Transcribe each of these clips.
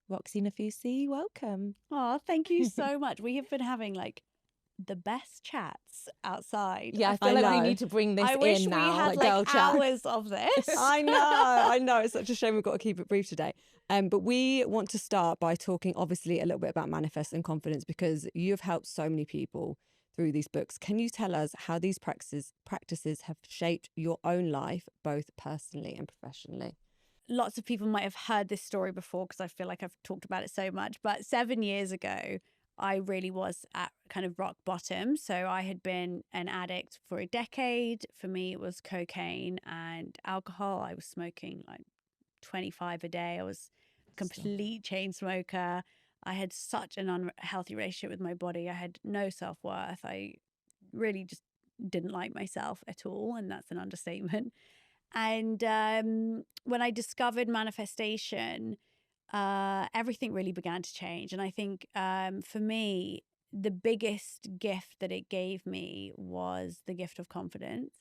Roxie Nafousi, welcome. Oh, thank you so much. We have been having like the best chats outside. Yeah, I feel like we need to bring this I wish in now, we had like girl chat. hours of this. I know. It's such a shame we've got to keep it brief today. But we want to start by talking, obviously, a little bit about manifest and confidence because you have helped so many people through these books. Can you tell us how these practices have shaped your own life, both personally and professionally? Lots of people might have heard this story before because I feel like I've talked about it so much. But 7 years ago, I really was at kind of rock bottom. So I had been an addict for a decade. For me, it was cocaine and alcohol. I was smoking like 25 a day. I was a complete chain smoker. I had such an unhealthy relationship with my body. I had no self-worth. I really just didn't like myself at all. And that's an understatement. And when I discovered manifestation, everything really began to change. And I think for me, the biggest gift that it gave me was the gift of confidence.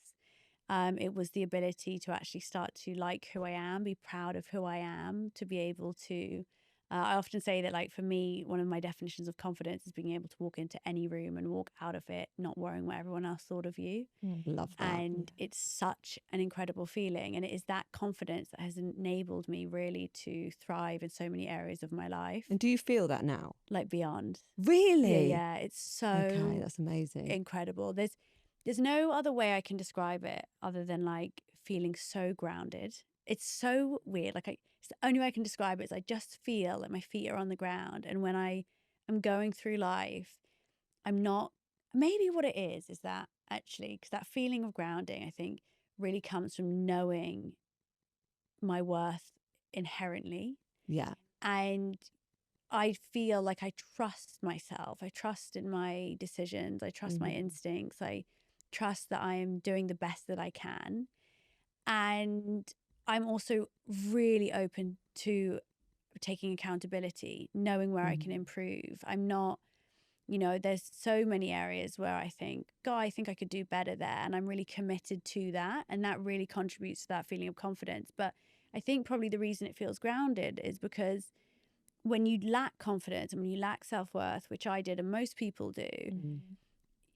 It was the ability to actually start to like who I am, be proud of who I am, to be able to. I often say that, like, for me, one of my definitions of confidence is being able to walk into any room and walk out of it not worrying what everyone else thought of you. Love that. And it's such an incredible feeling. And it is that confidence that has enabled me really to thrive in so many areas of my life. And do you feel that now? Like beyond. Really? Yeah. It's so Okay, that's amazing. incredible. There's no other way I can describe it other than like feeling so grounded. It's so weird. It's the only way I can describe it is I just feel like my feet are on the ground. And when I am going through life, I'm not, maybe what it is that actually, because that feeling of grounding, I think, really comes from knowing my worth inherently. Yeah. And I feel like I trust myself. I trust in my decisions. I trust my instincts. I trust that I am doing the best that I can. And I'm also really open to taking accountability, knowing where I can improve. I'm not, there's so many areas where I think, God, I think I could do better there. And I'm really committed to that. And that really contributes to that feeling of confidence. But I think probably the reason it feels grounded is because when you lack confidence and when you lack self-worth, which I did and most people do,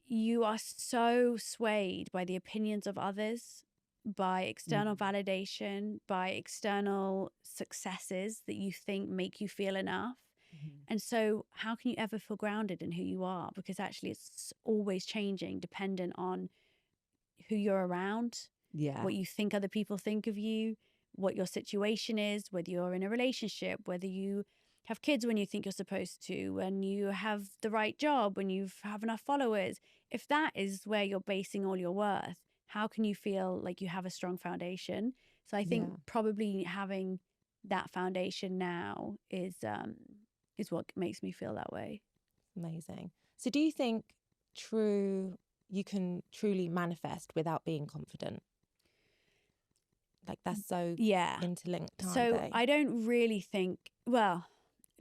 you are so swayed by the opinions of others, by external validation, by external successes that you think make you feel enough. And so how can you ever feel grounded in who you are? Because actually it's always changing dependent on who you're around, what you think other people think of you, what your situation is, whether you're in a relationship, whether you have kids when you think you're supposed to, when you have the right job, when you have enough followers. If that is where you're basing all your worth, how can you feel like you have a strong foundation? So I think probably having that foundation now is what makes me feel that way. Amazing. So do you think you can truly manifest without being confident? Like that's so interlinked, aren't so they? I don't really think, well,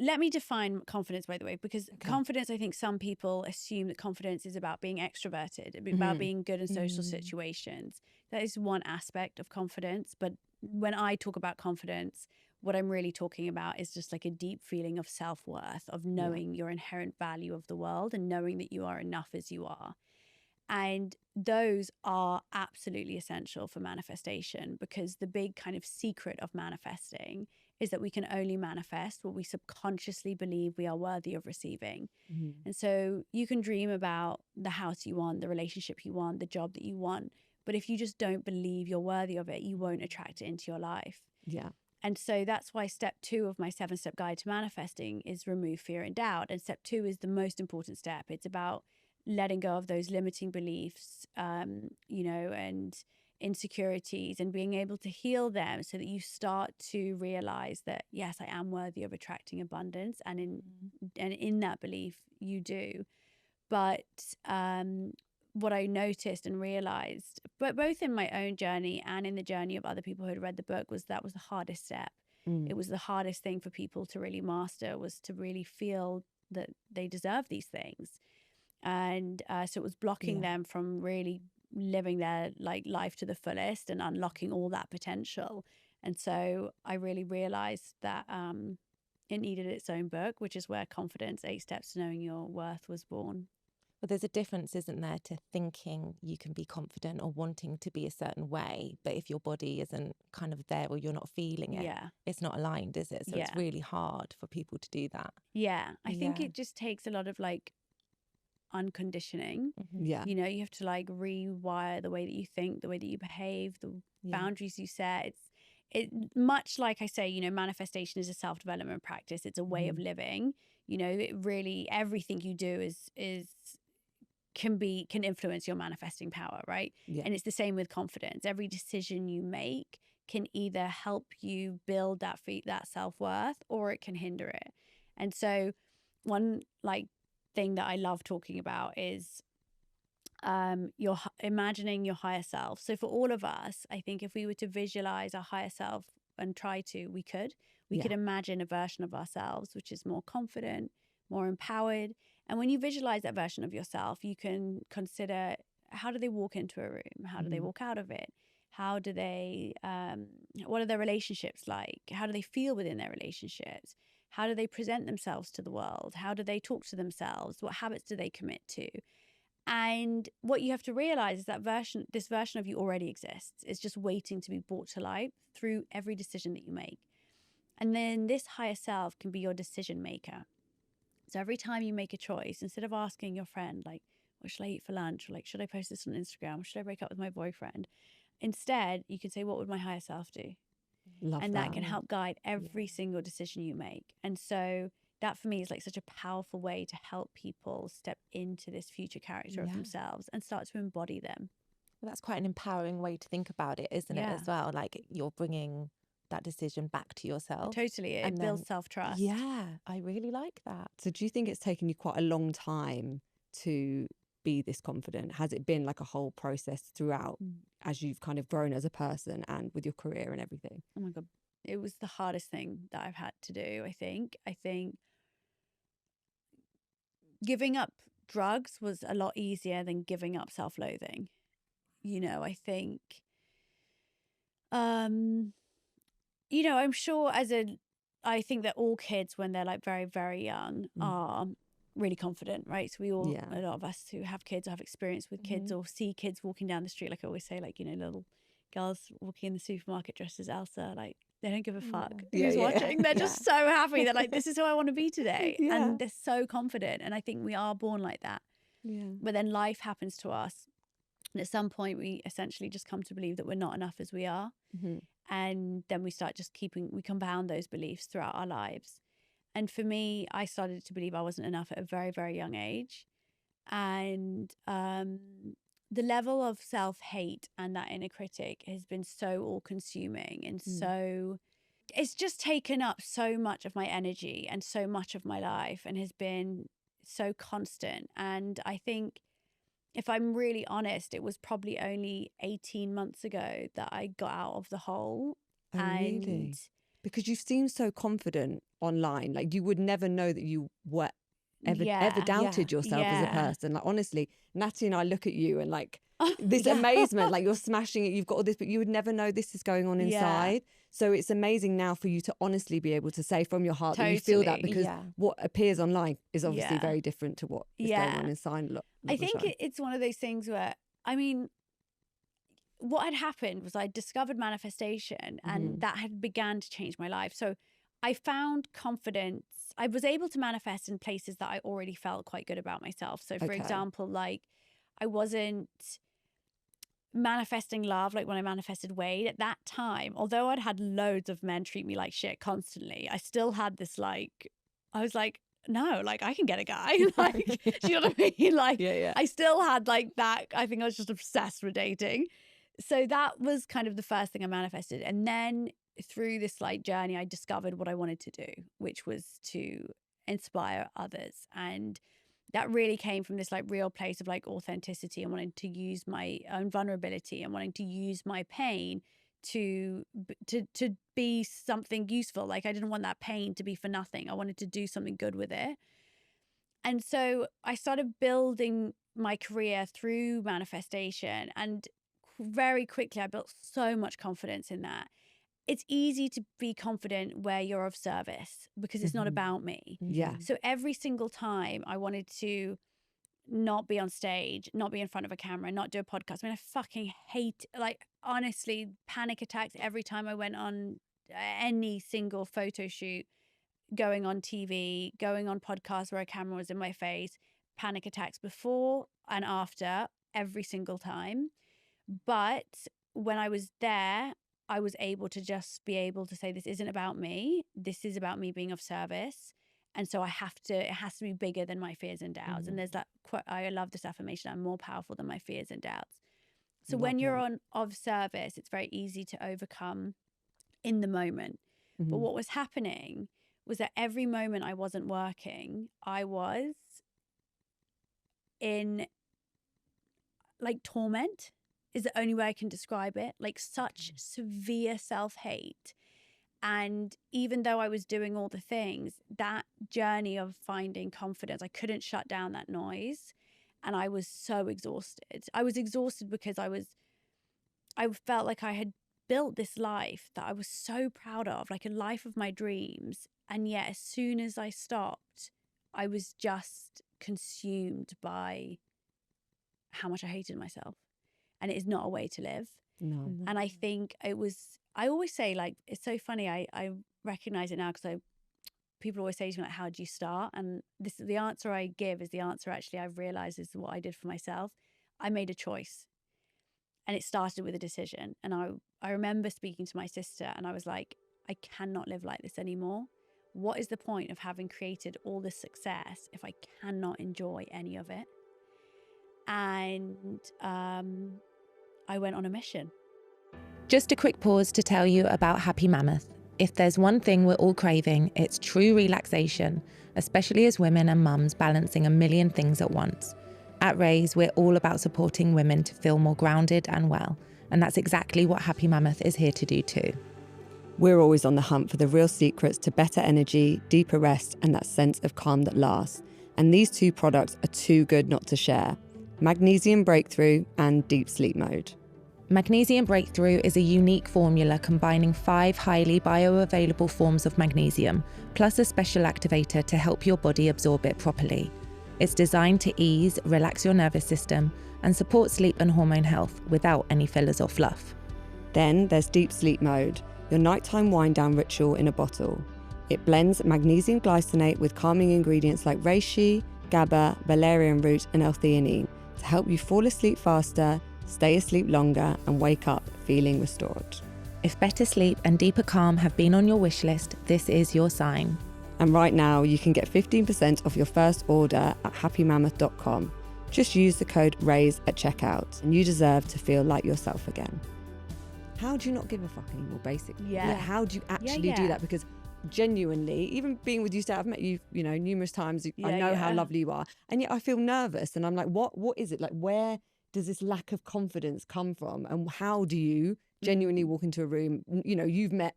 let me define confidence, by the way, because confidence, I think some people assume that confidence is about being extroverted, about being good in social situations. That is one aspect of confidence. But when I talk about confidence, what I'm really talking about is just like a deep feeling of self-worth, of knowing your inherent value of the world and knowing that you are enough as you are. And those are absolutely essential for manifestation, because the big kind of secret of manifesting is that we can only manifest what we subconsciously believe we are worthy of receiving. And so you can dream about the house you want, the relationship you want, the job that you want. But if you just don't believe you're worthy of it, you won't attract it into your life. Yeah. And so that's why step 2 of my 7-step guide to manifesting is remove fear and doubt. And step 2 is the most important step. It's about letting go of those limiting beliefs, and insecurities, and being able to heal them so that you start to realize that, yes, I am worthy of attracting abundance. And in that belief, you do. But what I noticed and realized, but both in my own journey and in the journey of other people who had read the book, was that was the hardest step. It was the hardest thing for people to really master, was to really feel that they deserve these things. And so it was blocking them from really living their life to the fullest and unlocking all that potential. And so I really realized that it needed its own book, which is where Confidence, 8 Steps to Knowing Your Worth was born. But there's a difference, isn't there, to thinking you can be confident or wanting to be a certain way, but if your body isn't kind of there or you're not feeling it, it's not aligned, is it? So it's really hard for people to do that. Yeah, I think it just takes a lot of like unconditioning. Yeah. You know, you have to like rewire the way that you think, the way that you behave, the boundaries you set. It much like I say, you know, manifestation is a self-development practice. It's a way of living. You know, it really, everything you do can influence your manifesting power, right? Yeah. And it's the same with confidence. Every decision you make can either help you build that self-worth, or it can hinder it. And so one like thing that I love talking about is you're imagining your higher self. So for all of us, I think if we were to visualize our higher self and we could imagine a version of ourselves which is more confident, more empowered. And when you visualize that version of yourself, you can consider, how do they walk into a room? How do they walk out of it? How do they, what are their relationships like? How do they feel within their relationships? How do they present themselves to the world? How do they talk to themselves? What habits do they commit to? And what you have to realize is that this version of you already exists. It's just waiting to be brought to life through every decision that you make. And then this higher self can be your decision maker. So every time you make a choice, instead of asking your friend, like, what should I eat for lunch? Or like, should I post this on Instagram? Or should I break up with my boyfriend? Instead, you can say, what would my higher self do? Love that can help guide every single decision you make. And so that for me is like such a powerful way to help people step into this future character of themselves and start to embody them. Well, that's quite an empowering way to think about it, isn't it, as well? Like you're bringing that decision back to yourself. Totally. It builds self-trust. Yeah, I really like that. So do you think it's taken you quite a long time to be this confident? Has it been like a whole process throughout as you've kind of grown as a person and with your career and everything? Oh my God. It was the hardest thing that I've had to do, I think. I think giving up drugs was a lot easier than giving up self-loathing. You know, I think, you know, I'm sure I think that all kids when they're like very, very young are really confident, right? So we all, a lot of us who have kids or have experience with kids or see kids walking down the street, like I always say, like, you know, little girls walking in the supermarket dressed as Elsa, like they don't give a fuck who's watching. They're just so happy. They're like, this is who I want to be today. And they're so confident. And I think we are born like that. But then life happens to us. And at some point we essentially just come to believe that we're not enough as we are. And then we start just we compound those beliefs throughout our lives. And for me, I started to believe I wasn't enough at a very, very young age. And the level of self-hate and that inner critic has been so all-consuming and so it's just taken up so much of my energy and so much of my life and has been so constant. And I think if I'm really honest, it was probably only 18 months ago that I got out of the hole. Oh, really? Because you seem so confident online. Like you would never know that you were ever doubted yourself as a person. Like honestly, Natty and I look at you and like this amazement, like you're smashing it, you've got all this, but you would never know this is going on inside. So it's amazing now for you to honestly be able to say from your heart that you feel that, because what appears online is obviously very different to what is going on inside. I think it's one of those things where, I mean, what had happened was I discovered manifestation and that had began to change my life. So I found confidence. I was able to manifest in places that I already felt quite good about myself. So for example, like I wasn't manifesting love like when I manifested Wade at that time. Although I'd had loads of men treat me like shit constantly, I still had this like, I was like, no, like I can get a guy. Like, do you know what I mean? Like, I still had like that. I think I was just obsessed with dating. So that was kind of the first thing I manifested. And then through this like journey, I discovered what I wanted to do, which was to inspire others. And that really came from this like real place of like authenticity and wanting to use my own vulnerability and wanting to use my pain to be something useful. Like I didn't want that pain to be for nothing. I wanted to do something good with it. And so I started building my career through manifestation, and very quickly I built so much confidence in that. it's easy to be confident where you're of service because it's not about me. Yeah. So every single time I wanted to not be on stage, not be in front of a camera, not do a podcast. I mean, I fucking hate, like, honestly, panic attacks every time I went on any single photo shoot, going on TV, going on podcasts where a camera was in my face, panic attacks before and after every single time. But when I was there, I was able to just be able to say, this isn't about me. This is about me being of service. And so it has to be bigger than my fears and doubts. And there's that quote, I love this affirmation, I'm more powerful than my fears and doubts. So when you're on of service, it's very easy to overcome in the moment. But what was happening was that every moment I wasn't working, I was in like torment is the only way I can describe it. Like such severe self-hate. And even though I was doing all the things, that journey of finding confidence, I couldn't shut down that noise. And I was so exhausted. I was exhausted because I felt like I had built this life that I was so proud of, like a life of my dreams. And yet as soon as I stopped, I was just consumed by how much I hated myself. And it is not a way to live. No. And I think I always say, like, it's so funny. I recognize it now because people always say to me, like, how do you start? And the answer I give is the answer actually I've realized is what I did for myself. I made a choice and it started with a decision. And I remember speaking to my sister and I was like, I cannot live like this anymore. What is the point of having created all this success if I cannot enjoy any of it? And I went on a mission. Just a quick pause to tell you about Happy Mammoth. If there's one thing we're all craving, it's true relaxation, especially as women and mums balancing a million things at once. At Raise, we're all about supporting women to feel more grounded and well, and that's exactly what Happy Mammoth is here to do too. We're always on the hunt for the real secrets to better energy, deeper rest, and that sense of calm that lasts. And these two products are too good not to share. Magnesium Breakthrough and Deep Sleep Mode. Magnesium Breakthrough is a unique formula combining 5 highly bioavailable forms of magnesium, plus a special activator to help your body absorb it properly. It's designed to ease, relax your nervous system, and support sleep and hormone health without any fillers or fluff. Then there's Deep Sleep Mode, your nighttime wind-down ritual in a bottle. It blends magnesium glycinate with calming ingredients like reishi, GABA, valerian root, and L-theanine to help you fall asleep faster, stay asleep longer, and wake up feeling restored. If better sleep and deeper calm have been on your wish list, this is your sign. And right now, you can get 15% off your first order at happymammoth.com. Just use the code RAISE at checkout, and you deserve to feel like yourself again. How do you not give a fuck anymore, basically? Yeah. Like, how do you actually do that? Because genuinely, even being with you today, I've met you, numerous times. I know how lovely you are. And yet I feel nervous. And I'm like, what is it? Like, where does this lack of confidence come from? And how do you genuinely walk into a room? You've met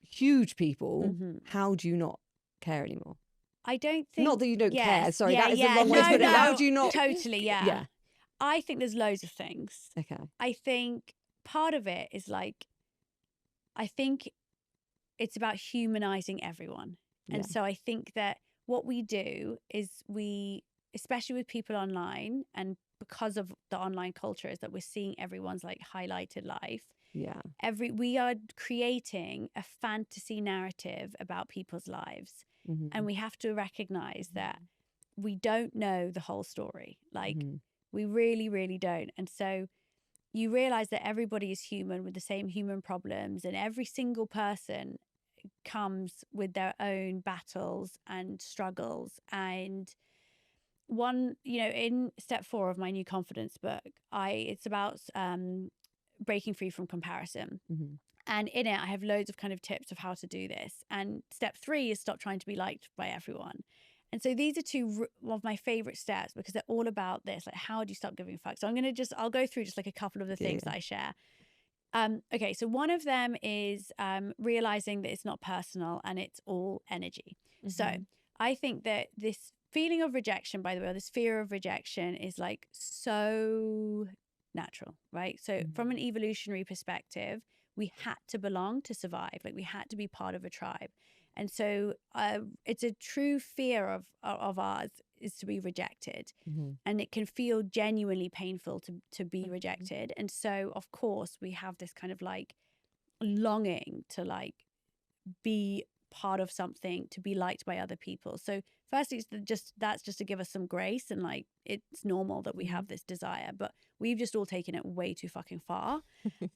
huge people. How do you not care anymore? I don't think... Not that you don't care. Sorry, that is the wrong way to put it. How do you not... Totally, yeah. Yeah. I think there's loads of things. Okay. I think part of it is like, I think it's about humanizing everyone. And so I think that what we do is especially with people online, and because of the online culture, is that we're seeing everyone's like highlighted life. Yeah. We are creating a fantasy narrative about people's lives. And we have to recognize that we don't know the whole story. Like we really, really don't. And so you realize that everybody is human with the same human problems, and every single person comes with their own battles and struggles. And one, in step 4 of my new confidence book, it's about breaking free from comparison. And in it, I have loads of kind of tips of how to do this. And step 3 is stop trying to be liked by everyone. And so these are 2 of my favorite steps because they're all about this. Like, how do you stop giving a fuck? So I'll go through just like a couple of the things that I share. Okay, so one of them is realizing that it's not personal and it's all energy. So I think that this feeling of rejection, by the way, or this fear of rejection is like so natural, right? So from an evolutionary perspective, we had to belong to survive. Like we had to be part of a tribe. And so it's a true fear of ours is to be rejected. And it can feel genuinely painful to be rejected. And so, of course, we have this kind of like longing to like be part of something, to be liked by other people. So firstly, that's just to give us some grace, and like it's normal that we have this desire, but we've just all taken it way too fucking far.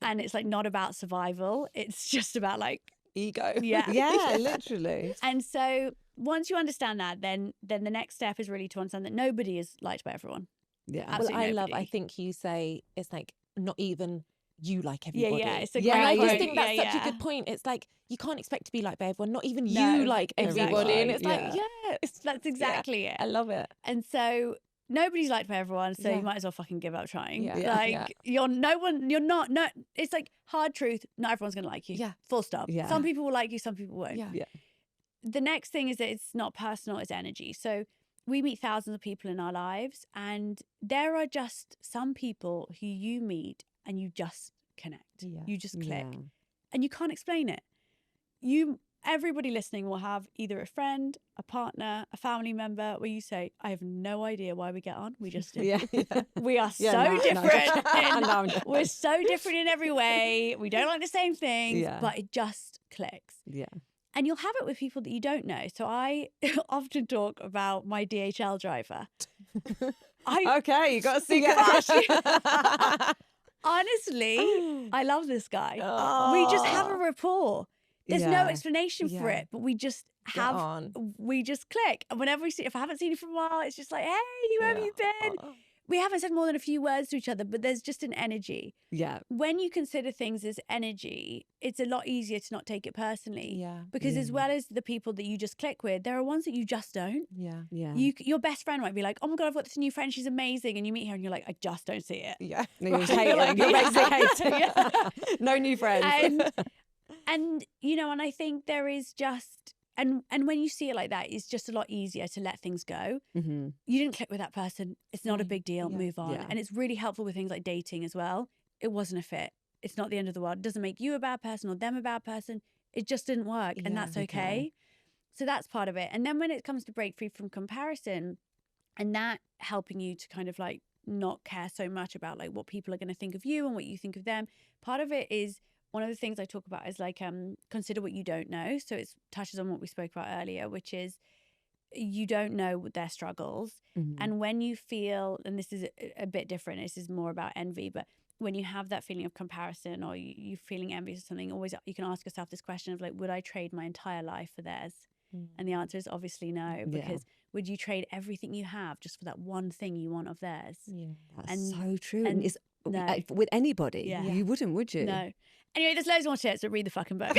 And it's like not about survival, it's just about like ego. Yeah, literally. And so once you understand that, then the next step is really to understand that nobody is liked by everyone. Yeah. Absolutely Well, nobody. I think you say it's like not even you like everybody. Yeah, it's a and I great just point. think that's such a good point. It's like you can't expect to be liked by everyone, not even No, you like everybody. exactly. And it's like, that's exactly it. I love it. And so nobody's liked by everyone, so you might as well fucking give up trying. You're not, it's like hard truth, not everyone's gonna like you. Full stop. Some people will like you, some people won't. The next thing is that it's not personal, it's energy. So we meet thousands of people in our lives, and there are just some people who you meet and you just connect. You just click. And you can't explain it. Everybody listening will have either a friend, a partner, a family member where you say, I have no idea why we get on. We just do. We are so different. We're so different in every way. We don't like the same things, but it just clicks. And you'll have it with people that you don't know. So I often talk about my DHL driver. Okay, you got a secret crush. Honestly, I love this guy. We just have a rapport. There's no explanation for it, but we just we just click. And whenever if I haven't seen you for a while, it's just like, hey, where have you been? We haven't said more than a few words to each other, but there's just an energy. When you consider things as energy, it's a lot easier to not take it personally. Because as well as the people that you just click with, there are ones that you just don't. Your best friend might be like, oh my God, I've got this new friend, she's amazing. And you meet her and you're like, I just don't see it. You're hating. You're basically hating. No new friends. And you know, and I think there is just, and when you see it like that, it's just a lot easier to let things go. You didn't click with that person. It's not a big deal. Move on. And it's really helpful with things like dating as well. It wasn't a fit. It's not the end of the world. It doesn't make you a bad person or them a bad person. It just didn't work. And that's okay. So that's part of it. And then when it comes to break free from comparison, and that helping you to kind of like not care so much about like what people are going to think of you and what you think of them, part of it is, one of the things I talk about is like consider what you don't know. So it touches on what we spoke about earlier, which is you don't know their struggles. And when you feel, and this is a bit different, this is more about envy, but when you have that feeling of comparison or you feeling envious of something, always you can ask yourself this question of like, would I trade my entire life for theirs? And the answer is obviously no, because would you trade everything you have just for that one thing you want of theirs? That's so true. And it's with anybody, you wouldn't, would you? No. Anyway, there's loads more tips, but read the fucking book.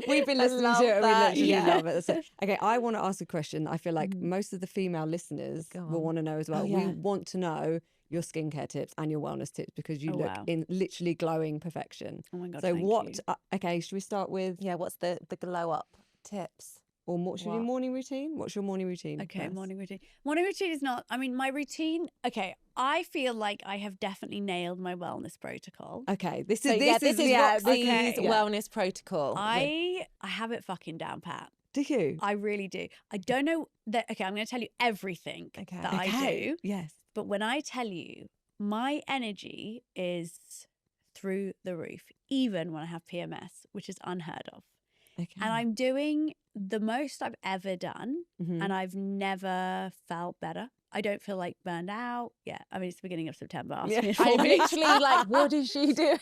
We've been listening to it. We literally love it. So, okay, I want to ask a question. I feel like most of the female listeners will want to know as well. We want to know your skincare tips and your wellness tips because you look in literally glowing perfection. Oh my God, so what, okay, should we start with? What's the glow up tips? Or should we do morning routine? What's your morning routine? Okay, morning routine. Morning routine is not, I mean, my routine, okay, I feel like I have definitely nailed my wellness protocol. Okay, this is Roxie's wellness protocol. I have it fucking down pat. Do you? I really do. I don't know that, okay, I'm going to tell you everything that I do. Yes. But when I tell you, my energy is through the roof, even when I have PMS, which is unheard of. And I'm doing the most I've ever done, and I've never felt better. I don't feel like burned out. I mean, it's the beginning of September. I'm literally like, what is she doing?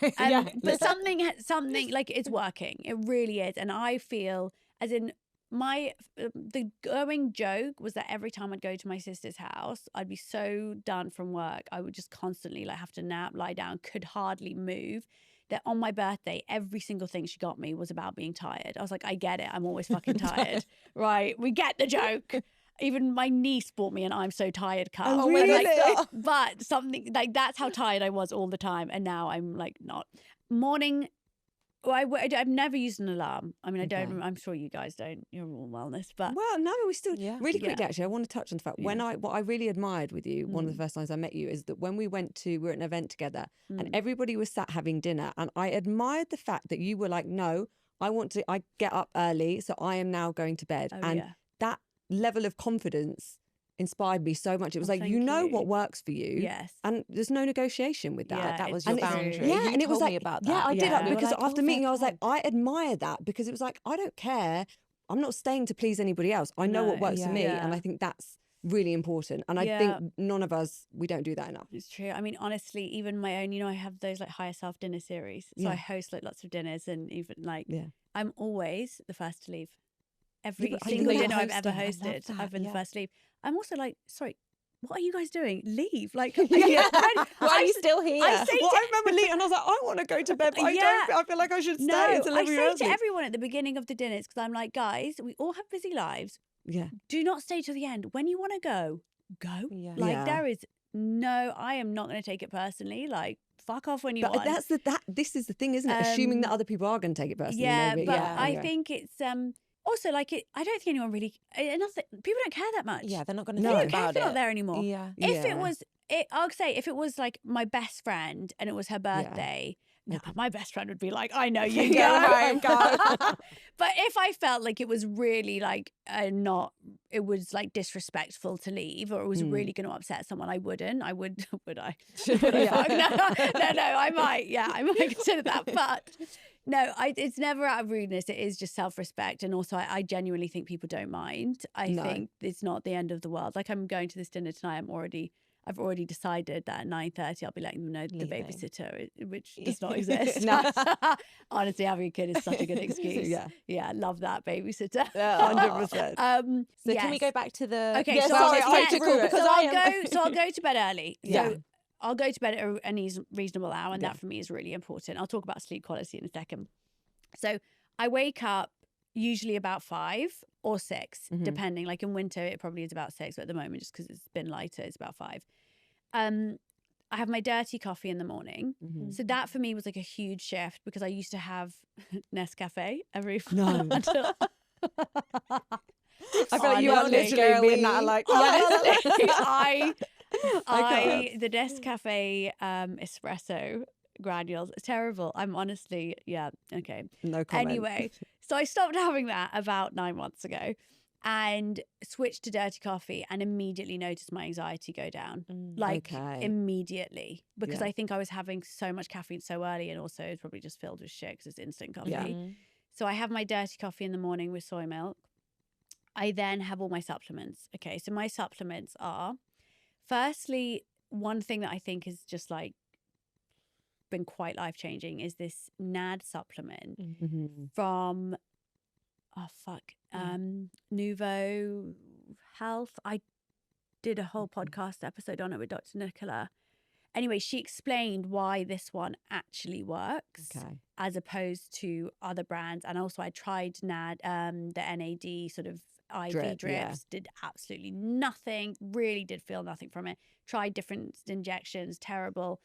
But something like it's working. It really is. And I feel as in the going joke was that every time I'd go to my sister's house, I'd be so done from work. I would just constantly like have to nap, lie down, could hardly move. That on my birthday, every single thing she got me was about being tired. I was like, I get it. I'm always fucking tired. Right? We get the joke. Even my niece bought me an I'm so tired cup. Oh, really? But something like that's how tired I was all the time. And now I'm like not. Morning Well, I've never used an alarm. I mean, I don't. I'm sure you guys don't. You're all wellness, but no, we still really quickly. Actually, I want to touch on the fact what I really admired with you. One of the first times I met you is that when we were at an event together and everybody was sat having dinner, and I admired the fact that you were like, no, I get up early, so I am now going to bed, that level of confidence inspired me so much. It was like, you know what works for you. Yes. And there's no negotiation with that. Yeah, that was your boundary. Yeah, you and it was like, me about that. Yeah, I did. Because like, after meeting you, I was like, I admire that, because it was like, I don't care. I'm not staying to please anybody else. I know what works for me. And I think that's really important. And I think none of us, we don't do that enough. It's true. I mean, honestly, even my own, I have those like higher self dinner series. So I host like lots of dinners, and even like, I'm always the first to leave. Every single dinner I've ever hosted, I've been the first to leave. I'm also like, sorry, what are you guys doing? Leave. Like, why are you still here? I remember leaving and I was like, I want to go to bed, but I feel like I should stay until everyone else. I say to everyone at the beginning of the dinners, because I'm like, guys, we all have busy lives. Yeah. Do not stay till the end. When you want to go, go. Yeah. Like, there is I am not going to take it personally. Like, fuck off when you want. This is the thing, isn't it? Assuming that other people are going to take it personally. Yeah, maybe. But I think it's also, like, I don't think anyone really. People don't care that much. Yeah, they're not going to think about it. They're not there anymore. Yeah. If it was, I'll say, if it was like my best friend and it was her birthday, my best friend would be like, I know you go. But if I felt like it was really like it was like disrespectful to leave, or it was really going to upset someone, I wouldn't. Would I? No, I might. Yeah, I might consider that, but. No, it's never out of rudeness. It is just self-respect. And also, I genuinely think people don't mind. I think it's not the end of the world. Like, I'm going to this dinner tonight. I've already decided that at 9:30 I'll be letting them know the babysitter, which does not exist. Honestly, having a kid is such a good excuse. Yeah, love that babysitter. 100%. So can we go back to the? Okay, I'll go to bed early. So I'll go to bed at a reasonable hour, and that for me is really important. I'll talk about sleep quality in a second. So I wake up usually about 5 or 6, depending. Like in winter, it probably is about 6, but at the moment, just because it's been lighter, it's about 5. I have my dirty coffee in the morning. So that for me was like a huge shift, because I used to have Nescafe every until... I feel like you are literally me and that are like, the Nescafe espresso granules, it's terrible. I'm honestly, okay. No comment. Anyway, so I stopped having that about 9 months ago and switched to dirty coffee, and immediately noticed my anxiety go down. Immediately. Because I think I was having so much caffeine so early, and also it's probably just filled with shit because it's instant coffee. Yeah. So I have my dirty coffee in the morning with soy milk. I then have all my supplements. Okay, so my supplements are, firstly, one thing that I think is just like been quite life-changing is this NAD supplement from Nuvo Health. I did a whole podcast episode on it with Dr. Nicola. Anyway, she explained why this one actually works as opposed to other brands. And also I tried NAD, the NAD sort of IV drips, did absolutely nothing, really did feel nothing from it. Tried different injections, terrible.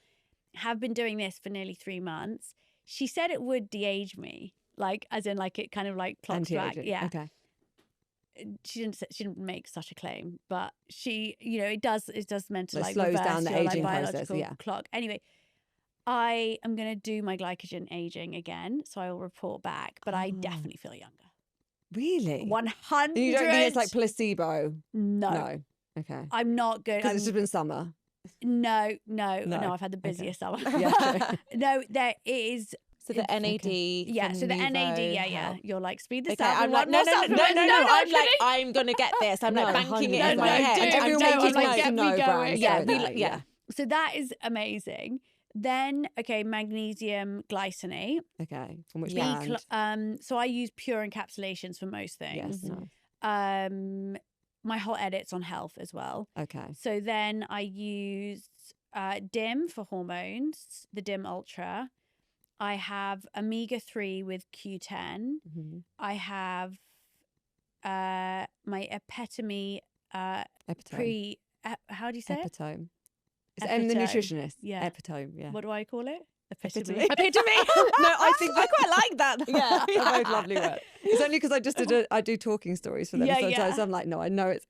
Have been doing this for nearly 3 months. She said it would de-age me, like as in like it kind of like clocks back. Yeah. Okay. She didn't make such a claim, but she, it does meant to like slows down the aging process. Yeah. Clock. Anyway, I am going to do my glycogen aging again, so I will report back. But I definitely feel younger. Really? 100. You don't think it's like placebo? No. Okay. I'm not good. Because it's just been summer. No. I've had the busiest summer. No, there is. So the NAD. Yeah, so the NAD, yeah. You're like, speed this up. I'm like, no. I'm like, I'm going to get this. I'm like banking it in my head. I'm like, get me going. Yeah. So that is amazing. Then, magnesium glycinate. Okay, from which brand? So I use pure encapsulations for most things. Yes, nice. My whole edit's on health as well. Okay. So then I use DIM for hormones, the DIM Ultra. I have omega-3 with Q10. I have my epitome Epitome. how do you say Epitome. it? It's the nutritionist. Yeah. Epitome, yeah. What do I call it? Epitome. No, I think I quite like that. yeah, they're both lovely words. It's only because I just I do talking stories for them. Yeah, Sometimes I'm like, no, I know it's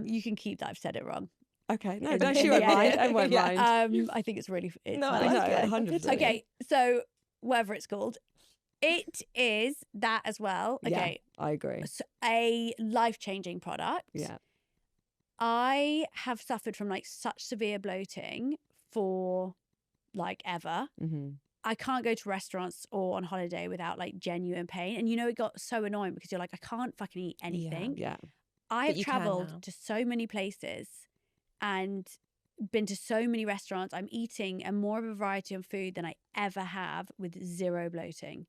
You can keep that. I've said it wrong. okay. No, she won't mind. I won't mind. I think it's really No, I nice. like it. 100%. Okay, so whatever it's called, it is that as well. Okay, yeah, I agree. so a life-changing product. Yeah. I have suffered from like such severe bloating for like ever. Mm-hmm. I can't go to restaurants or on holiday without like genuine pain. And it got so annoying because you're like, I can't fucking eat anything. Yeah. I But have you can traveled now. to so many places and been to so many restaurants. I'm eating a more of a variety of food than I ever have with zero bloating.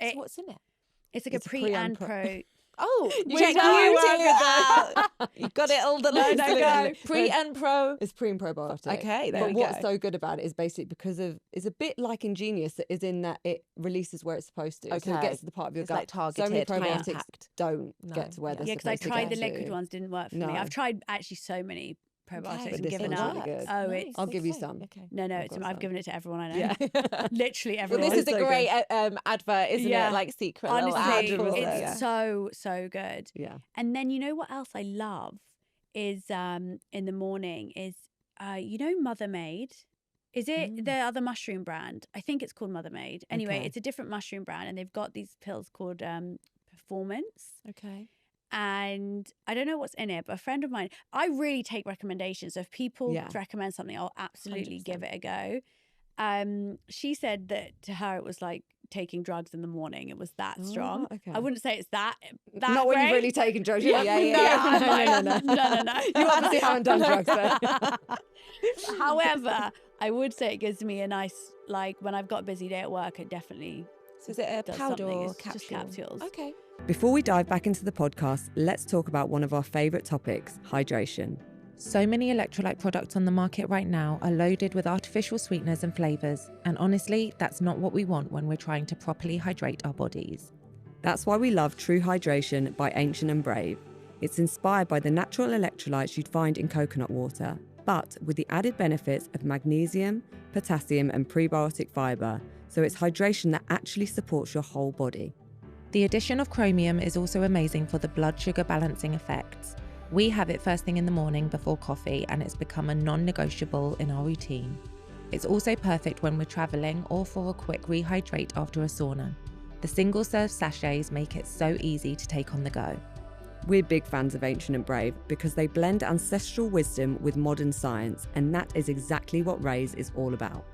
So what's in it? It's like It's a a pre and pro. Oh, You check know you it. out. You got it all the No, go. Pre and pro. It's pre and probiotic. Okay, there but we what's go. so good about it is basically because of it's a bit like Ingenious, that is in that it releases where it's supposed to. So it Okay. gets to the part of your It's gut. like targeted, so many high probiotics impact. don't No, get to where they're Yeah, because I supposed to tried get the liquid to. ones, didn't work for No. me. I've tried actually so many probiotics Okay. and This given one's up. really good. Oh, Nice. it's I'll give you Okay. some. Okay. no, I've got I've some. given it to everyone I know. Yeah. Literally Well, everyone. this is a so great advert, isn't Yeah. it? Like secret little Honestly, ad. 100%. it's so good. Yeah. And then what else I love is in the morning is Mother Made. Is it the other mushroom brand? I think it's called Mother Made. Anyway, Okay. it's a different mushroom brand, and they've got these pills called Performance. Okay. And I don't know what's in it, but a friend of mine, I really take recommendations. So if people Yeah. recommend something, I'll absolutely 100%. give it a go. She said that to her it was like taking drugs in the morning. It was that strong. Okay. I wouldn't say it's that Not when you've great. really taken drugs. Yeah, No. You obviously haven't done drugs, though. However, I would say it gives me a nice, like when I've got a busy day at work, it definitely So is it a does powder something. or It's capsule? just capsules. Okay. Before we dive back into the podcast, let's talk about one of our favourite topics, hydration. So many electrolyte products on the market right now are loaded with artificial sweeteners and flavours, and honestly, that's not what we want when we're trying to properly hydrate our bodies. That's why we love True Hydration by Ancient and Brave. It's inspired by the natural electrolytes you'd find in coconut water, but with the added benefits of magnesium, potassium and prebiotic fibre, so it's hydration that actually supports your whole body. The addition of chromium is also amazing for the blood sugar balancing effects. We have it first thing in the morning before coffee, and it's become a non-negotiable in our routine. It's also perfect when we're travelling or for a quick rehydrate after a sauna. The single-serve sachets make it so easy to take on the go. We're big fans of Ancient and Brave because they blend ancestral wisdom with modern science, and that is exactly what Raise is all about.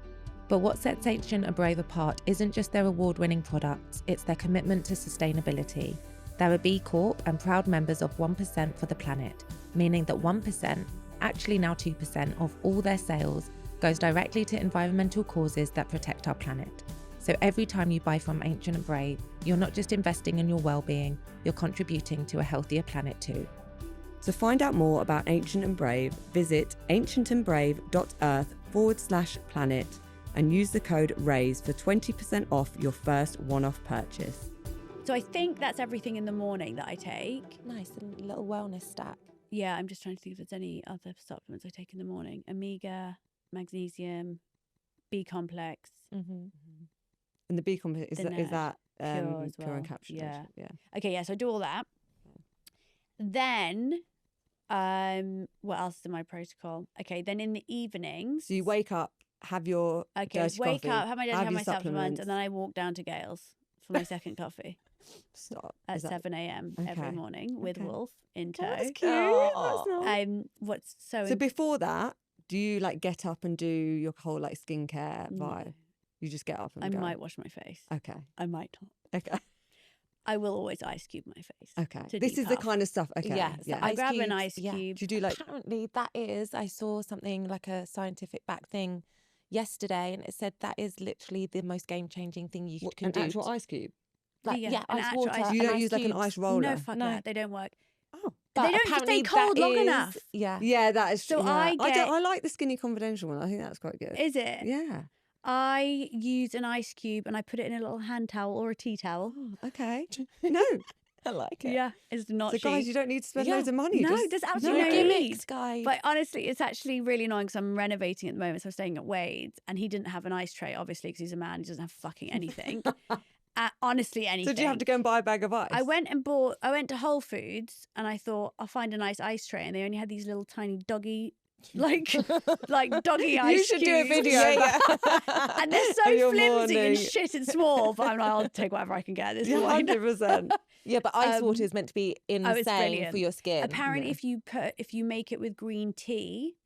But what sets Ancient and Brave apart isn't just their award-winning products, it's their commitment to sustainability. They're a B Corp and proud members of 1% for the planet, meaning that 1%, actually now 2%, of all their sales goes directly to environmental causes that protect our planet. So every time you buy from Ancient and Brave, you're not just investing in your well-being, you're contributing to a healthier planet too. To find out more about Ancient and Brave, visit ancientandbrave.earth/planet and use the code RAISE for 20% off your first one-off purchase. So I think that's everything in the morning that I take. Nice, a little wellness stack. Yeah, I'm just trying to think if there's any other supplements I take in the morning. Omega, magnesium, B complex. Mm-hmm. And the B complex is The that pure as pure well. encapsulation? Yeah. Okay, yeah, so I do all that. Then, what else is in my protocol? Okay, then in the evenings. So you wake up, have your dirty wake coffee, up, have my your supplements, and then I walk down to Gales for my second coffee Stop. at Is that- 7 a.m. every Okay. morning with Okay. Wolf in tow. Oh, that's cute. Oh. That's nice. What's so So before that, do you like get up and do your whole like skincare No. vibe? You just get up and I go. might wash my face. Okay. I might not. Okay. I will always ice cube my face. Okay. to This is the decaf. kind of stuff. Okay. Yeah, so I ice grab an cubes, ice yeah. cube. Do you do like Apparently that is, I saw something like a scientific back thing yesterday, and it said that is literally the most game-changing thing you what, can an do. actual ice cube? Like, Yeah, yeah, an ice actual water. ice You and don't ice use like an cubes. ice roller? No, fuck No. that. They don't work. Oh. But they don't apparently stay cold that long is- enough. Yeah. Yeah, that is So true. I get- I like the Skinny Confidential one. I think that's quite good. Is it? Yeah. I use an ice cube and I put it in a little hand towel or a tea towel. Oh, okay. No. I like it. Yeah, it's not So cheap. guys, you don't need to spend loads of money. No, Just, there's absolutely no need. Guys. But honestly, it's actually really annoying because I'm renovating at the moment. So I'm staying at Wade's, and he didn't have an ice tray, obviously, because he's a man. He doesn't have fucking anything. Honestly, anything. So did you have to go and buy a bag of ice? I went to Whole Foods, and I thought I'll find a nice ice tray, and they only had these little tiny doggy, like doggy ice. You should cubes. do a video. And they're so flimsy and shit and small. But I'm like, I'll take whatever I can get at this point. 100%. Yeah, but ice water is meant to be insane for your skin. Apparently, if you make it with green tea,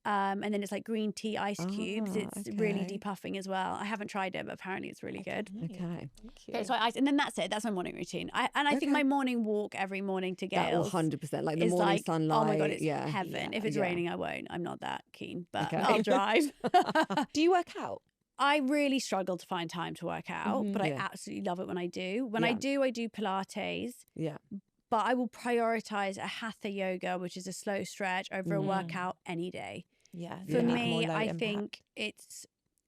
and then it's like green tea ice cubes, it's really depuffing as well. I haven't tried it, but apparently it's really good. Okay. Okay, so and then that's it. That's my morning routine. I think my morning walk every morning to Gales. 100%. Like the morning sunlight. Oh my God, it's heaven. If it's raining, I won't. I'm not that keen, but I'll drive. Do you work out? I really struggle to find time to work out, but I absolutely love it when I do. When I do Pilates. Yeah. But I will prioritize a hatha yoga, which is a slow stretch, over a workout any day. Yeah. For me, I think it's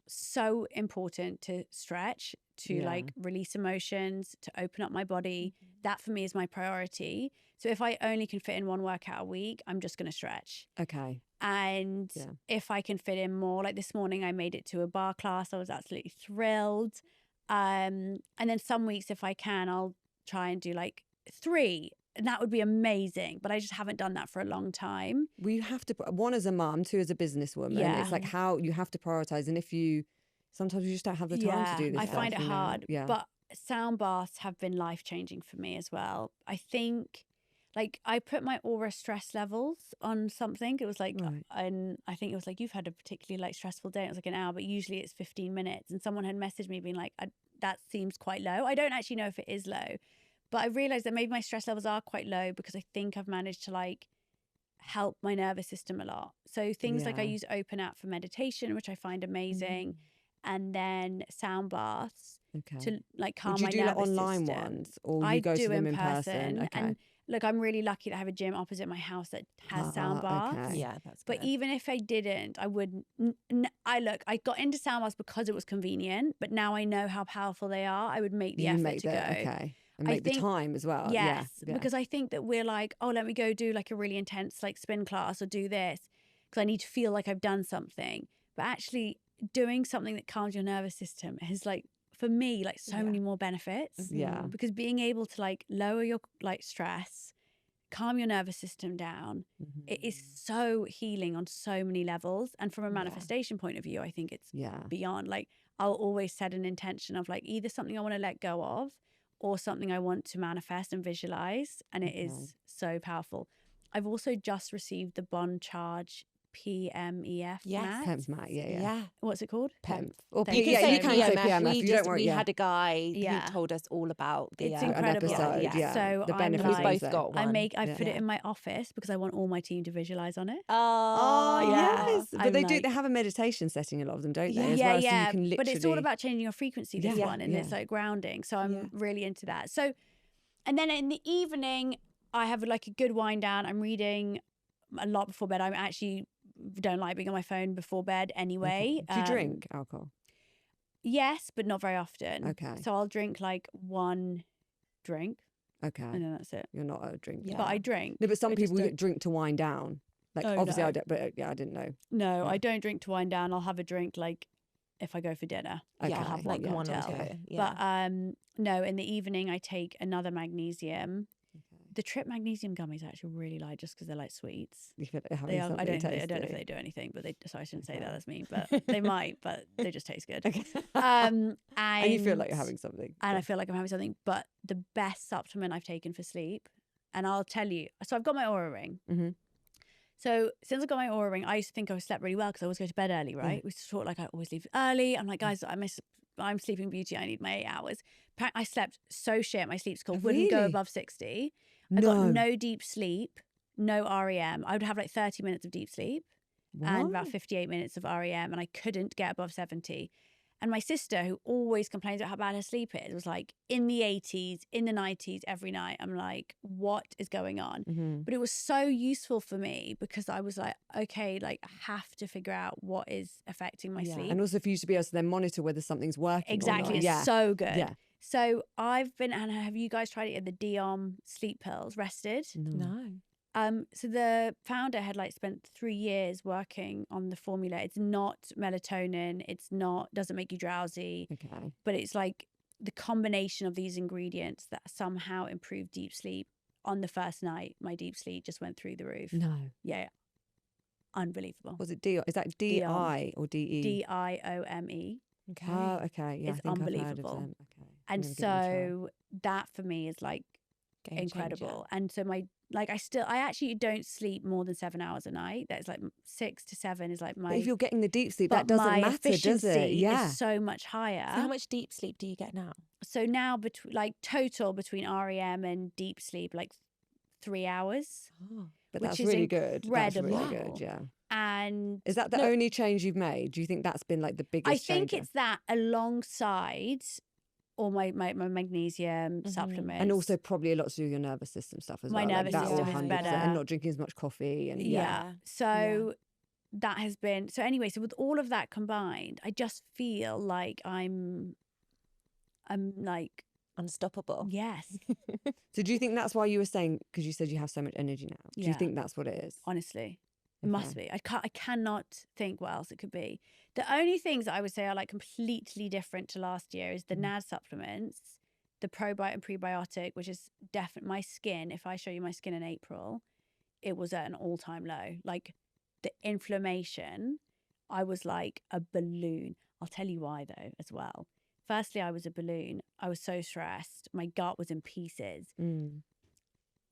so important to stretch, to like release emotions, to open up my body. That for me is my priority. So if I only can fit in one workout a week, I'm just going to stretch. Okay. And if I can fit in more, like this morning I made it to a bar class. I was absolutely thrilled. And then some weeks, if I can, I'll try and do like 3. And that would be amazing. But I just haven't done that for a long time. Well, you have to, one as a mum, 2 as a businesswoman. Yeah. It's like how you have to prioritize. And if you, sometimes you just don't have the time to do this. I find it hard. Yeah. But sound baths have been life-changing for me as well. I think, like, I put my aura stress levels on something. It was like, and I think it was like, you've had a particularly like stressful day. It was like an hour, but usually it's 15 minutes. And someone had messaged me being like, that seems quite low. I don't actually know if it is low. But I realized that maybe my stress levels are quite low because I think I've managed to like help my nervous system a lot. So things like I use Open App for meditation, which I find amazing, and then sound baths to like calm my nervous system. Would you do like online ones, or you go to them in person? Okay. And look, I'm really lucky to have a gym opposite my house that has sound baths. Okay. Yeah, that's good. But even if I didn't, I wouldn't. I got into sound baths because it was convenient, but now I know how powerful they are. I would make the effort to go. Okay. And make the time as well. Yes, because I think that we're like, oh, let me go do like a really intense like spin class or do this because I need to feel like I've done something. But actually doing something that calms your nervous system is like, for me, like so many more benefits. Yeah. Because being able to like lower your like stress, calm your nervous system down, it is so healing on so many levels. And from a manifestation point of view, I think it's beyond. Like I'll always set an intention of like either something I want to let go of or something I want to manifest and visualize. And it is so powerful. I've also just received the Bond Charge PMEF mat. PEMF mat, yeah. What's it called? PEMF. Or you can say PMF. We had a guy who told us all about the it's incredible. episode, So the benefits. Like, we've both got one. I've put it in my office because I want all my team to visualize on it. Oh yes. But they they have a meditation setting, a lot of them, don't they? Yeah, as well, yeah. So you can literally... But it's all about changing your frequency, this one, and it's like grounding. So I'm really into that. So, and then in the evening, I have like a good wind down. I'm reading a lot before bed. I actually don't like being on my phone before bed anyway. Do you drink alcohol? Yes, but not very often. Okay. So I'll drink like 1 drink. Okay. And then that's it. You're not a drinker. Yeah. But I drink. No, but some people drink to wind down. Like obviously no. I don't, but I didn't know. No, I don't drink to wind down. I'll have a drink like if I go for dinner. Okay. I'll have like one or cocktail. two. Yeah. But no, in the evening I take another magnesium. The Trip magnesium gummies are actually really light just because they're like sweets. They are, I don't know if they do anything, but sorry, I shouldn't say that, that's mean, but they might, but they just taste good. Okay. And you feel like you're having something. And I feel like I'm having something, but the best supplement I've taken for sleep, and I'll tell you, so I've got my Oura Ring. So since I got my Oura Ring, I used to think I slept really well because I always go to bed early, right? We thought like I always leave early. I'm like, guys, I'm Sleeping Beauty. I need my 8 hours. I slept so shit. My sleep score wouldn't go above 60. I got no deep sleep, no REM. I would have like 30 minutes of deep sleep and about 58 minutes of REM, and I couldn't get above 70. And my sister, who always complains about how bad her sleep is, was like in the 80s, in the 90s every night. I'm like, what is going on? But it was so useful for me because I was like, okay, like I have to figure out what is affecting my sleep. And also for you to be able to then monitor whether something's working. Exactly. Or not. It's so good. So I've been, and have you guys tried it? The Diom sleep pills, Rested? No. So the founder had like spent 3 years working on the formula. It's not melatonin. Doesn't make you drowsy. Okay. But it's like the combination of these ingredients that somehow improve deep sleep. On the first night, my deep sleep just went through the roof. No. Yeah. Unbelievable. Was it D? Is that D-I or D-E? Diome. Okay. Oh, okay. Yeah, It's I think I've heard of unbelievable. them. Okay. And so that for me is like Game incredible. changer. And so I actually don't sleep more than 7 hours a night. That's like 6 to 7 is like my. But if you're getting the deep sleep, that but doesn't my matter, does it? efficiency Yeah. is so much higher. So how much deep sleep do you get now? So now total between REM and deep sleep, like 3 hours. Oh. But which that's is really good. That's really incredible. good, yeah. And is that the only change you've made? Do you think that's been like the biggest I think changer? it's that alongside all my magnesium supplements. And also probably a lot to do with your nervous system stuff as my well. nervous that system all is 100%, better. and not drinking as much coffee. And So that has been, so anyway, so with all of that combined, I just feel like I'm like, unstoppable. yes. So do you think that's why you were saying, because you said you have so much energy now, do you think that's what it is? Honestly, it must be. I cannot think what else it could be. The only things that I would say are like completely different to last year is the NAD supplements, the probiotic and prebiotic, which is definitely my skin. If I show you my skin in April, it was at an all-time low. Like the inflammation, I was like a balloon. I'll tell you why though as well. Firstly, I was a balloon. I was so stressed. My gut was in pieces.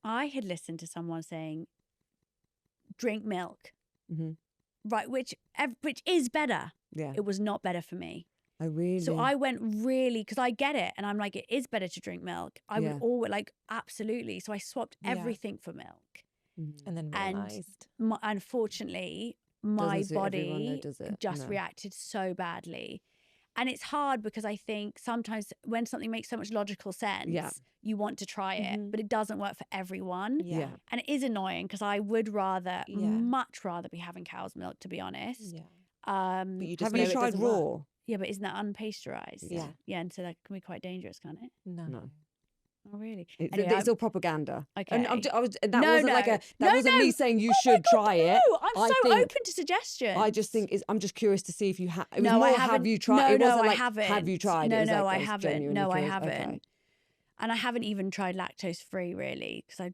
I had listened to someone saying, drink milk. Right, which is better. Yeah. It was not better for me. Oh, really? So I went really, because I get it. And I'm like, it is better to drink milk. I would always like, absolutely. So I swapped everything for milk. And then realised. And unfortunately, my body just No. reacted so badly. And it's hard because I think sometimes when something makes so much logical sense, you want to try it, but it doesn't work for everyone. Yeah. And it is annoying because I would much rather be having cow's milk, to be honest. Yeah. But you just have you tried raw? Yeah, but isn't that unpasteurized? Yeah. Yeah, and so that can be quite dangerous, can't it? No. Oh, really? It's all propaganda. Okay. And that wasn't me saying you should try it. No, I'm so open to suggestions. I just think I'm just curious to see if you have. No, I haven't. Have you tried? No, I haven't. Have you tried? No, I haven't. No, I haven't. Okay. And I haven't even tried lactose free really because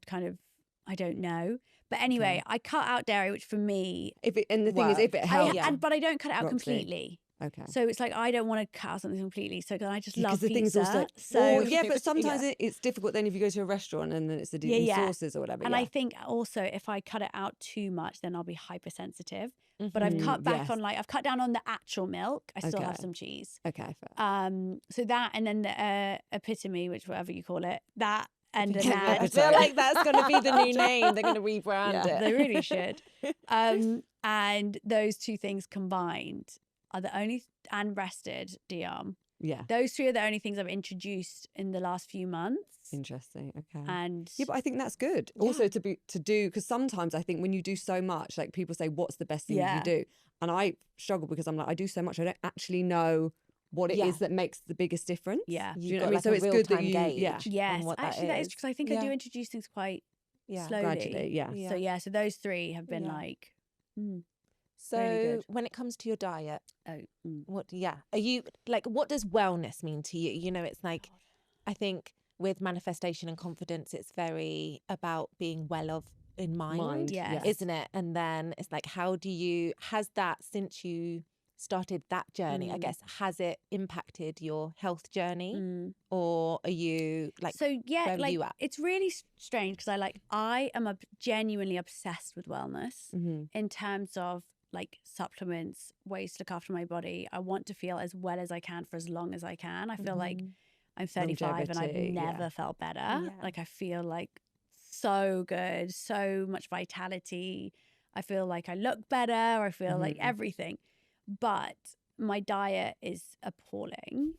I don't know. But anyway, I cut out dairy, which for me, thing is, if it helps, but I don't cut it out Roxie. completely. Okay. So it's like I don't want to cut out something completely. So I just love the pizza. Thing is also, but sometimes it's difficult then if you go to a restaurant and then it's the different sauces or whatever. And I think also if I cut it out too much, then I'll be hypersensitive. But I've cut back on I've cut down on the actual milk. I still have some cheese. Okay. Fair. So that, and then the epitome, which whatever you call it, that and the I NAD. feel like that's going to be the new name. They're going to rebrand it. They really should. And those two things combined are the only, and Rested, Diom. Yeah. Those three are the only things I've introduced in the last few months. Interesting. Okay. And yeah, but I think that's good. Also to do, because sometimes I think when you do so much, like people say, what's the best thing you do? And I struggle because I'm like, I do so much, I don't actually know what it is that makes the biggest difference. Yeah. Do you know what I mean? So it's good that you gauge. Yes, what actually that is because I think I do introduce things quite slowly. Gradually, So those three have been like so really when it comes to your diet, are you like, what does wellness mean to you? You know, it's like, I think with manifestation and confidence, it's very about being in mind, isn't it? And then it's like, has that, since you started that journey, I guess, has it impacted your health journey, or are you like, so where are you at? It's really strange because I am genuinely obsessed with wellness in terms of like supplements, ways to look after my body. I want to feel as well as I can for as long as I can. I feel like I'm 35 and I've never felt better. Like I feel like so good, so much vitality. I feel like I look better. I feel like everything. But my diet is appalling.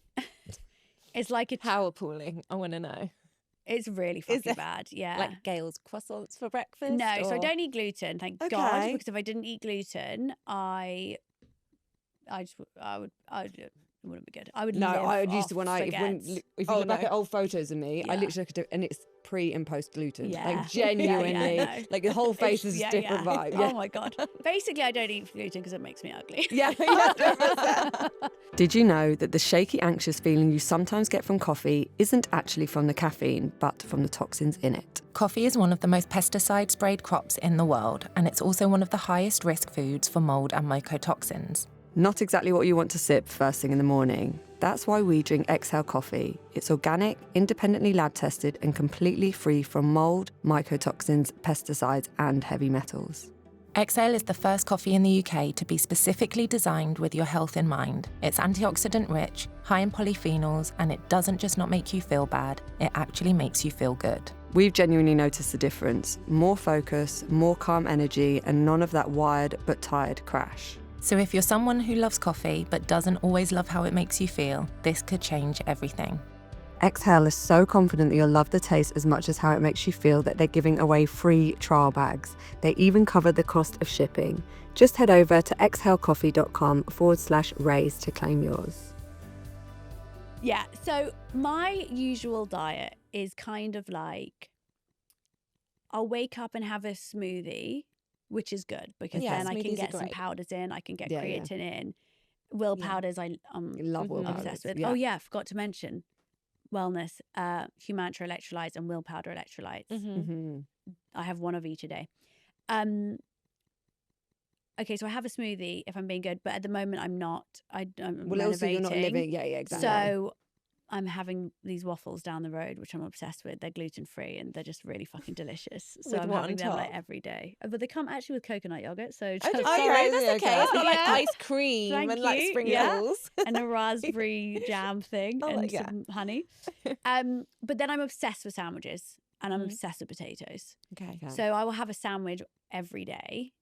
It's like how appalling? I want to know. It's really fucking bad. Yeah. Like Gail's croissants for breakfast? No, so I don't eat gluten, thank God. Because if I didn't eat gluten, it It wouldn't be good. I would No, live I used off to if you look back at old photos of me, I literally look at it and it's pre and post gluten. Yeah. Like genuinely, no. like the whole face is a different vibe. Yeah. Oh my God. Basically, I don't eat gluten because it makes me ugly. Yeah. Did you know that the shaky, anxious feeling you sometimes get from coffee isn't actually from the caffeine, but from the toxins in it? Coffee is one of the most pesticide-sprayed crops in the world, and it's also one of the highest risk foods for mold and mycotoxins. Not exactly what you want to sip first thing in the morning. That's why we drink Exhale coffee. It's organic, independently lab tested, and completely free from mold, mycotoxins, pesticides, and heavy metals. Exhale is the first coffee in the UK to be specifically designed with your health in mind. It's antioxidant rich, high in polyphenols, and it doesn't just not make you feel bad, it actually makes you feel good. We've genuinely noticed the difference. More focus, more calm energy, and none of that wired but tired crash. So if you're someone who loves coffee but doesn't always love how it makes you feel, this could change everything. Exhale is so confident that you'll love the taste as much as how it makes you feel that they're giving away free trial bags. They even cover the cost of shipping. Just head over to exhalecoffee.com/raise to claim yours. Yeah, so my usual diet is kind of like I'll wake up and have a smoothie, which is good because then I can get some powders in, I can get creatine in. Will powders, I'm Love will obsessed powders. with. Yeah. Oh yeah, I forgot to mention wellness, Humantra electrolytes and will powder electrolytes. Mm-hmm. I have one of each a day. Okay, so I have a smoothie if I'm being good, but at the moment I'm not. I'm Well, also you're not renovating. living. Yeah, exactly. So I'm having these waffles down the road, which I'm obsessed with. They're gluten-free and they're just really fucking delicious. So With I'm what having on them like top? every day. But they come actually with coconut yogurt. So Oh, just, sorry, that's okay. okay. It's not like Yeah. ice cream Thank and like you. sprinkles. and a raspberry jam thing Oh, and yeah. some honey. But then I'm obsessed with sandwiches and I'm obsessed with potatoes. Okay. So I will have a sandwich every day.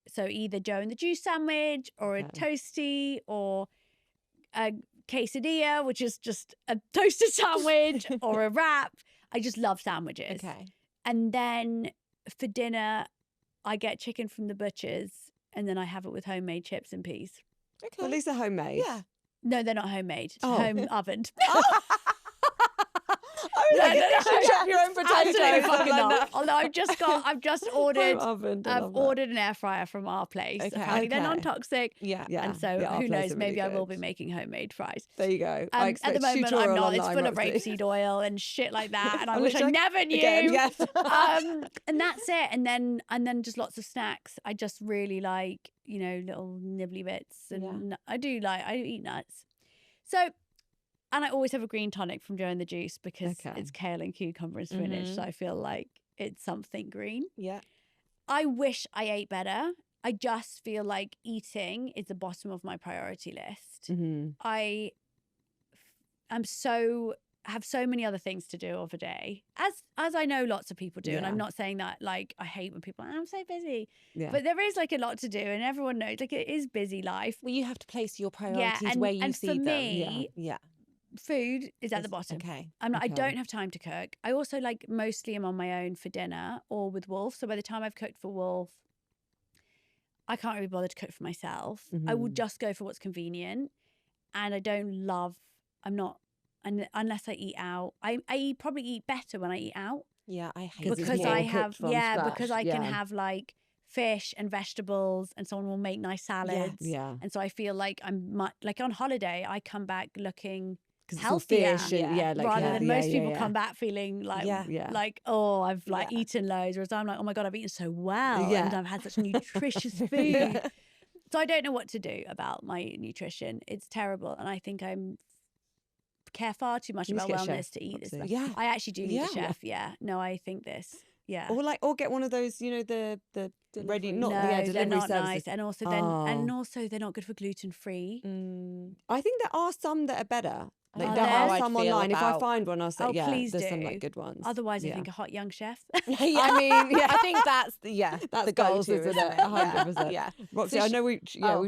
So either Joe and the Juice sandwich or a toasty or a quesadilla, which is just a toasted sandwich or a wrap. I just love sandwiches. Okay. And then for dinner, I get chicken from the butcher's and then I have it with homemade chips and peas. Okay. Well, at least they're homemade. Yeah. No, they're not homemade. Oh. Home ovened. I mean, you should chop your own potatoes. Absolutely fucking Like, not. Although I've just ordered I've ordered an air fryer from our place. Okay. Apparently they're Okay. non-toxic. Yeah. Yeah. And so our who place knows, are maybe really I will good. be making homemade fries. There you go. I At expect the moment I'm tutorial not. It's online, full of Roxie. rapeseed oil and shit like that. And I I'm wish I literally never knew. Again, yes. And that's it. And then just lots of snacks. I just really like, little nibbly bits. And I do eat nuts. So, and I always have a green tonic from Joe and the Juice because it's kale and cucumber and spinach. So I feel like it's something green. Yeah. I wish I ate better. I just feel like eating is the bottom of my priority list. Mm-hmm. I have so many other things to do of a day, as I know lots of people do. And I'm not saying that like I hate when people are like, I'm so busy. Yeah. But there is like a lot to do, and everyone knows like it is busy life. Well, you have to place your priorities and, where you and see for them. me, Yeah. food is at the bottom. Okay. I don't have time to cook. I also like mostly am on my own for dinner or with Wolf. So by the time I've cooked for Wolf, I can't really bother to cook for myself. I will just go for what's convenient. And I'm not, unless I eat out. I probably eat better when I eat out. Yeah, I hate Because Because it's more I cooked have, from scratch. because I can have like fish and vegetables and someone will make nice salads. Yeah. And so I feel like like on holiday, I come back looking healthier. healthier rather than most people come back feeling like like I've eaten loads, whereas I'm like, oh my God, I've eaten so well and I've had such nutritious food. So I don't know what to do about my nutrition. It's terrible, and I think I'm care far too much about wellness to eat this stuff. Yeah, I actually do need a chef. No, I think this. Yeah. Or get one of those, the ready, not no, the they're delivery not services. nice, and also they're not good for gluten free. I think there are some that are better. Like, Are there there? are some online. If I find one, I'll say, please there's do. some like good ones. Otherwise, I think a hot young chef. I mean, I think that's that's the goals, go-to, isn't it? 100%. Yeah. Roxie, I know we've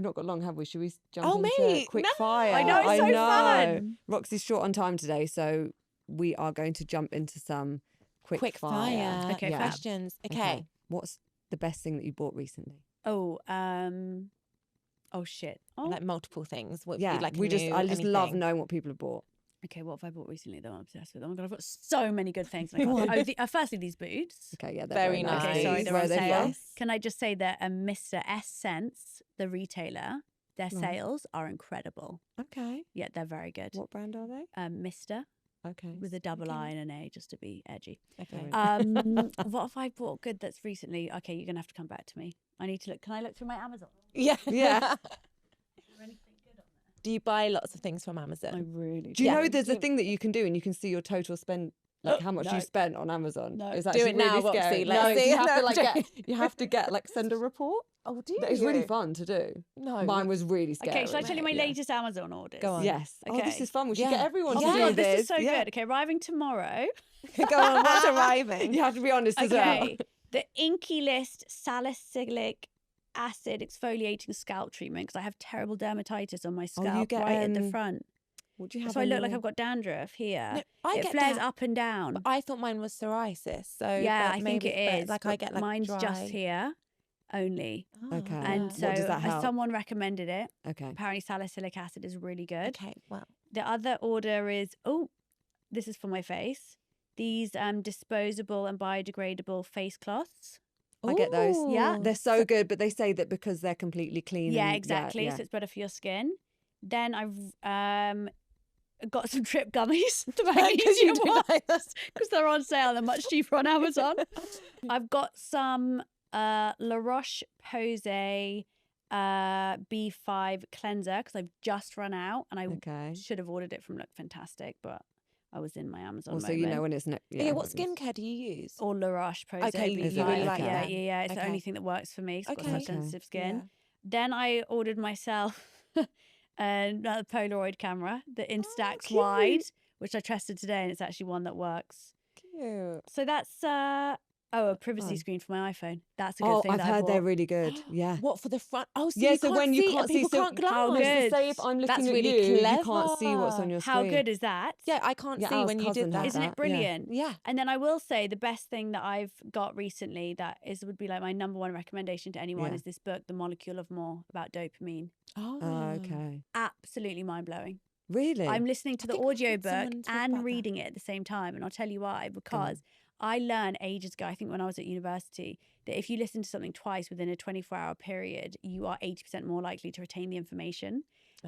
not got long, have we? Should we jump into mate, quick no. fire? I know, it's so fun. Roxie's short on time today, so we are going to jump into some quick fire. Okay, questions. Okay. What's the best thing that you bought recently? Oh, Oh shit. Like multiple things. What Yeah, like I just love anything. knowing what people have bought. Okay, what have I bought recently that I'm obsessed with? Oh my God, I've got so many good things. Firstly, these boots. Okay, yeah, they're Very very nice. nice. Okay, sorry, they're Where on are they sale. from? Can I just say that Mr. S Sense, the retailer, their sales are incredible. Okay. Yeah, they're very good. What brand are they? Mr. Okay. With a double I and an A, just to be edgy. Okay. What have I bought good that's recently? Okay, you're gonna have to come back to me. I need to look. Can I look through my Amazon? Yeah. Yeah. Is there anything good on there? Do you buy lots of things from Amazon? I really Do you know there's a thing that you can do and you can see your total spend, like how much No. you spent on Amazon? No. It's Do actually it now, really Roxie, scary. let's No, see. you have to No, like you have to get like send a report. Oh, do you? It's really fun to do. No. Mine was really scary. Okay, shall I tell you my Yeah. latest Amazon orders? Go on. Yes. Oh, this Okay. is fun. We should Yeah. get everyone Oh to my do God, this. this is so Yeah. good. Okay, arriving tomorrow. Go on, what's arriving? You have to be honest as well. Okay, the Inky List salicylic acid exfoliating scalp treatment because I have terrible dermatitis on my scalp get, right at the front. What do you have? So I on look like your- I've got dandruff here. No, I it get flares that. up and down. But I thought mine was psoriasis. So Yeah, but I think maybe it it's is. like but I get like mine's dry. just here only. Oh, Okay. And What so does that help? someone recommended it. Okay. Apparently salicylic acid is really good. Okay, well. The other order is, this is for my face. These disposable and biodegradable face cloths. I get those. Yeah. They're so good, but they say that because they're completely clean. Yeah, and, exactly. Yeah, So it's better for your skin. Then I've got some trip gummies, the magnesium ones, because they're on sale. They're much cheaper on Amazon. I've got some La Roche-Posay B5 cleanser because I've just run out and I Okay. should have ordered it from Look Fantastic, but I was in my Amazon Also, moment. you know when it's Yeah, what skincare do you use? Or La Roche-Posay Okay, B5. you really like yeah, them. yeah. It's the Okay. only thing that works for me 'cause I've got Okay. such sensitive Yeah. skin. Then I ordered myself another Polaroid camera, the Instax cute. Wide, which I tested today, and it's actually one that works. Cute. So that's a privacy Fun. screen for my iPhone. That's a good Oh, thing. I've that I heard they're bought. really good. Yeah. What, for the front? Oh, so Yeah, you so can't when see you and can't see, people so can't glance. How let's just good. say if I'm looking That's at really you, you can't see what's on clever. your screen. How good is that? Yeah, I can't Yeah, see Al's when you cousin did that. had Isn't that, it yeah. brilliant? Yeah. And then I will say the best thing that I've got recently that would be like my number one recommendation to anyone Yeah. is this book, The Molecule of More, about dopamine. Oh, Okay. Absolutely mind blowing. Really? I'm listening to I the think I've audio heard book someone talk and about reading it at the same time. And I'll tell you why. Because I learned ages ago, I think when I was at university, that if you listen to something twice within a 24-hour period, you are 80% more likely to retain the information.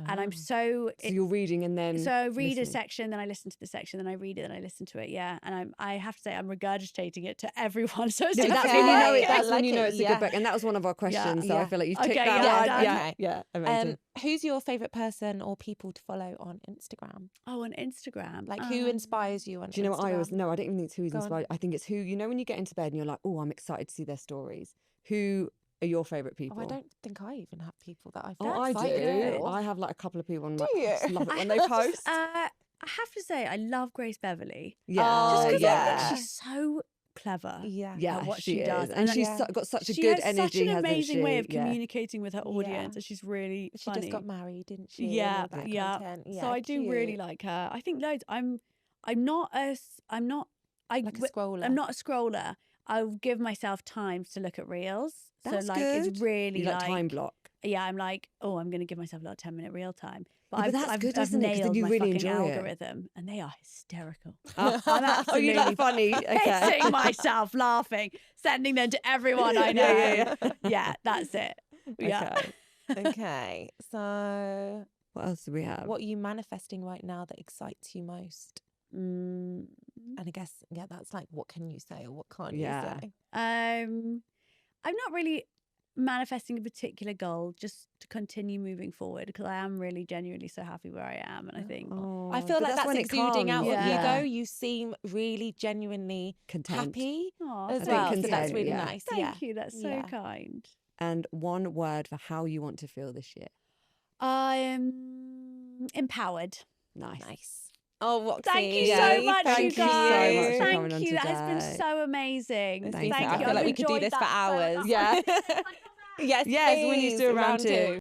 And I'm So you're reading and then. so I read a listening. section, then I listen to the section, then I read it, then I listen to it. Yeah, and I have to say I'm regurgitating it to everyone. So it's Yeah, just that's Okay. when you know it. I That's when like you know it, it's a yeah. good book, and that was one of our questions. So I yeah. feel like you've Okay, ticked yeah, that done. one. Yeah, Okay. yeah, amazing. Who's your favourite person or people to follow on Instagram? Oh, on Instagram. Like, who inspires you on Instagram? Do you know what I always? No, I don't even think it's who's Go on. inspired. I think it's who. You know, when you get into bed and you're like, oh, I'm excited to see their stories. Who are your favourite people? Oh, I don't think I even have people that I Oh, follow. I That's do. good. I have like a couple of people on my. Do you? I just love it I when they have to post. I have to say I love Grace Beverly. Yeah, Just Oh, because yeah. I think she's so clever. Yeah. yeah, at what she she does. is, and And she's yeah. got such a She good has energy. such an hasn't amazing way she? of Yeah. communicating with her audience, Yeah. and she's really She funny. just got married, didn't she? and Yeah, all that yeah. content. So Yeah, I do really cute. like her. I think loads. I'm not a Like a scroller. I'm not a scroller. I'll give myself time to look at reels. That's so like good. it's really You like time block. Yeah, I'm like, oh, I'm going to give myself a little 10-minute reel time. Yeah, but that's good, I've isn't it? 'Cause then nailed you my really fucking enjoy it. algorithm, and they are hysterical. Oh, I'm oh, you absolutely like funny? Okay. pissing myself laughing, sending them to everyone I know. Yeah, Yeah, that's it. Yeah. Okay. Okay, so What else do we have? what are you manifesting right now that excites you most? Mm, And I guess, yeah, that's like, what can you say or what can't Yeah. you say? I'm not really manifesting a particular goal, just to continue moving forward because I am really genuinely so happy where I am, and I think Oh, I feel but like that's when it exuding out comes. of you, Yeah. though. You seem really genuinely Content. happy oh, as think well. So content, that's really yeah. nice. Thank yeah. you. That's so Yeah. kind. And one word for how you want to feel this year. I am empowered. Nice. Nice. Oh, Roxie. Thank you Yeah, so much, thank you you so guys. much for Thank coming on you. That has been today. so amazing. It's Thank been you. so- I I've feel like we could do enjoyed this for that so hours. much. Yeah. Yes, Yes, we need to do a round two.